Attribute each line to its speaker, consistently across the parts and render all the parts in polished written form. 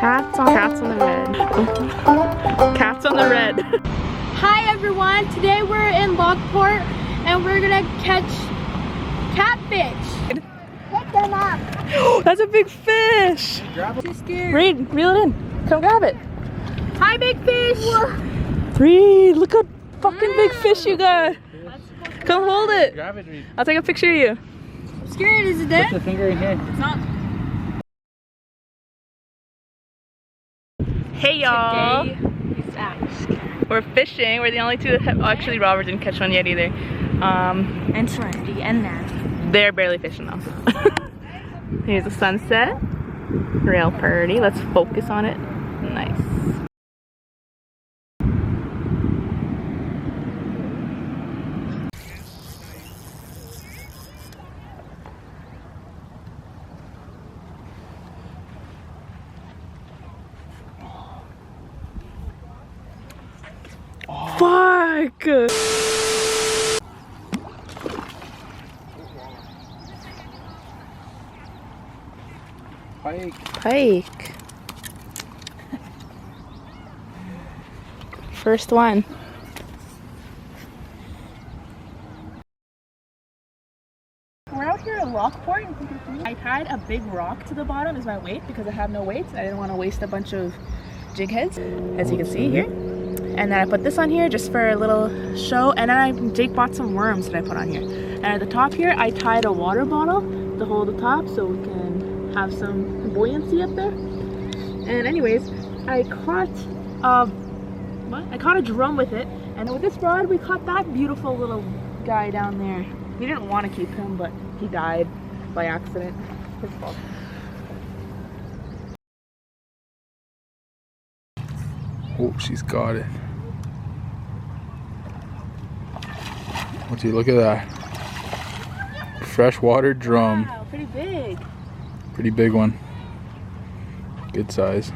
Speaker 1: Cats on the red. Cats on the red.
Speaker 2: Hi everyone, today we're in Lockport and we're gonna catch catfish. Pick them up.
Speaker 1: That's a big fish.
Speaker 2: Too scared.
Speaker 1: Reed, reel it in. Come grab it.
Speaker 2: Hi big fish.
Speaker 1: Reed, look how fucking big fish you got. Come hold it.
Speaker 3: Grab it, Reed.
Speaker 1: I'll take a picture of you.
Speaker 2: I'm scared, is it dead?
Speaker 3: Put your finger in here.
Speaker 2: It's not.
Speaker 1: Hey y'all.
Speaker 2: It's
Speaker 1: We're fishing. We're the only two that have, actually Robert didn't catch one yet either.
Speaker 2: and Serenity and Nat.
Speaker 1: They're barely fishing though. Here's the sunset. Real pretty. Let's focus on it. Nice. Fuck! Pike. First one. We're out here in Lockport. I tied a big rock to the bottom as my weight because I have no weights. I didn't want to waste a bunch of jig heads, as you can see here. And then I put this on here just for a little show. And then Jake bought some worms that I put on here. And at the top here, I tied a water bottle to hold the top so we can have some buoyancy up there. And anyways, I caught a drum with it. And with this rod, we caught that beautiful little guy down there. We didn't want to keep him, but he died by accident. His fault.
Speaker 3: Oh, she's got it. Would you look at that? Freshwater drum.
Speaker 1: Wow, pretty big.
Speaker 3: Pretty big one. Good size.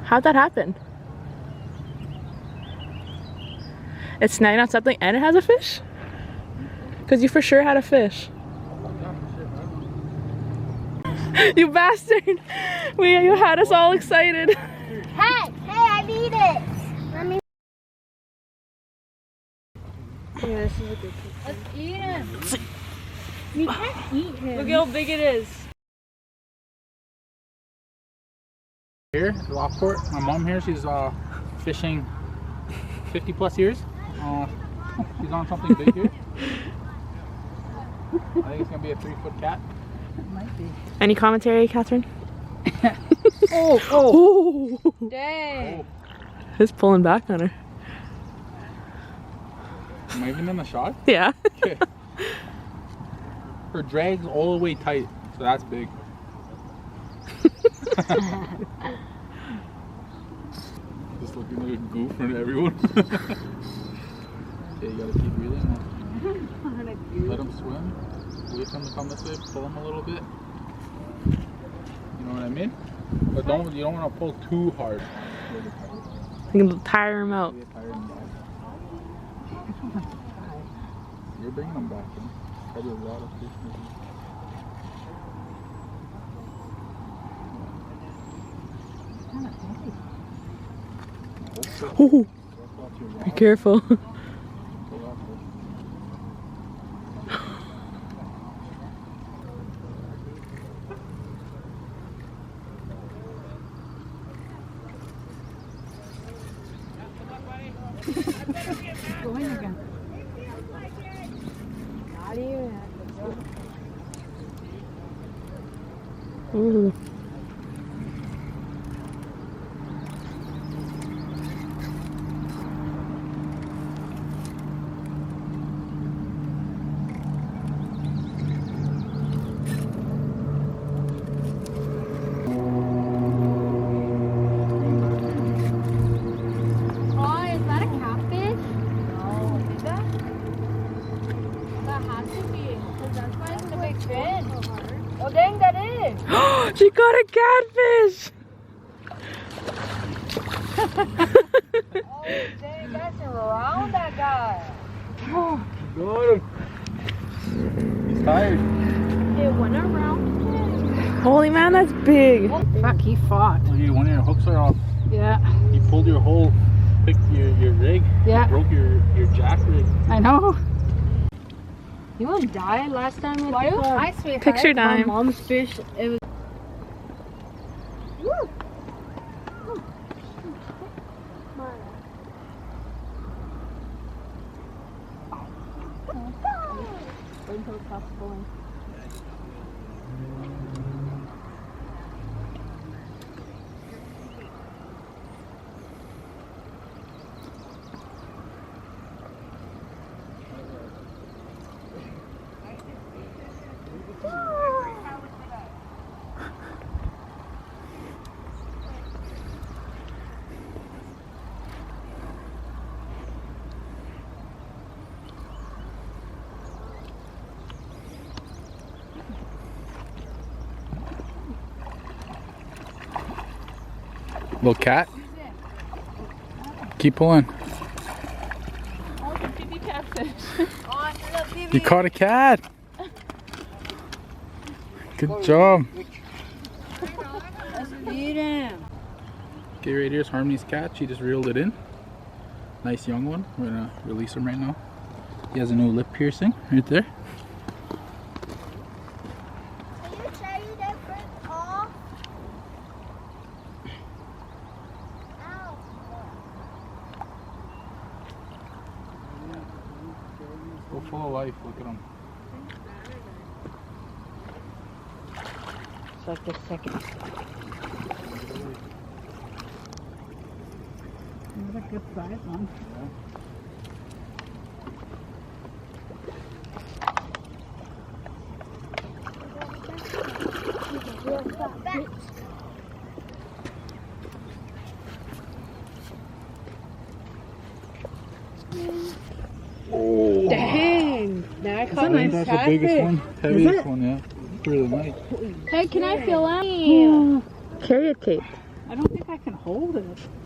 Speaker 1: How'd that happen? It's snagging on something and it has a fish? Because you for sure had a fish. You bastard! You had us all excited.
Speaker 2: Hey, I need it. Let me.
Speaker 1: Yeah, this is a good picture.
Speaker 2: Let's eat him. You can't eat him.
Speaker 1: Look how big it is.
Speaker 3: Here, Lockport. My mom here, she's fishing 50 plus years. She's on something big here. I think it's gonna be a 3-foot cat.
Speaker 2: It might be.
Speaker 1: Any commentary, Catherine?
Speaker 2: Oh.
Speaker 1: Oh.
Speaker 2: Dang.
Speaker 3: Oh.
Speaker 1: It's pulling back on her.
Speaker 3: Am I even in the shot?
Speaker 1: Yeah.
Speaker 3: Okay. Her drag's all the way tight, so that's big. Just looking like a goof in front of everyone. Okay, you gotta keep reeling. Let him swim. Wait for him to come this way. Pull him a little bit. You know what I mean? But you don't want to pull too hard.
Speaker 1: You can tire him out.
Speaker 3: You're bringing them back. I do a lot of fish.
Speaker 1: Ooh. Be careful.
Speaker 2: Going again.
Speaker 1: Ooh.
Speaker 2: Oh dang, that is!
Speaker 1: She got a catfish!
Speaker 2: Oh, dang, that's around that guy.
Speaker 3: Got him. He's tired.
Speaker 2: It went around.
Speaker 1: Holy man, that's big.
Speaker 2: Fuck, he fought.
Speaker 3: Look, one of your hooks are off.
Speaker 2: Yeah.
Speaker 3: You pulled your whole, picked your rig.
Speaker 2: Yeah.
Speaker 3: You broke your jack rig.
Speaker 2: I know. You almost died last time with
Speaker 1: Hi, sweetheart. Picture
Speaker 2: my
Speaker 1: time.
Speaker 2: mom's fish. It was.
Speaker 1: Wait until it stops pulling.
Speaker 3: Little cat. Keep pulling.
Speaker 1: Oh, it's a baby catfish.
Speaker 3: You caught a cat. Good job.
Speaker 2: Let's feed him.
Speaker 3: Okay, right here's Harmony's cat. She just reeled it in. Nice young one. We're gonna release him right now. He has a new lip piercing right there.
Speaker 4: Can you tell you that break off? Ow.
Speaker 3: So full of life. Look at him.
Speaker 2: It's like the second. That's a good size one.
Speaker 3: Oh,
Speaker 2: Dang! Now I caught
Speaker 3: I
Speaker 2: my
Speaker 3: think that's the biggest one, heaviest one, yeah. For the night.
Speaker 2: Hey, can I feel him?
Speaker 1: Carry it, Kate.
Speaker 2: I don't think I can hold it.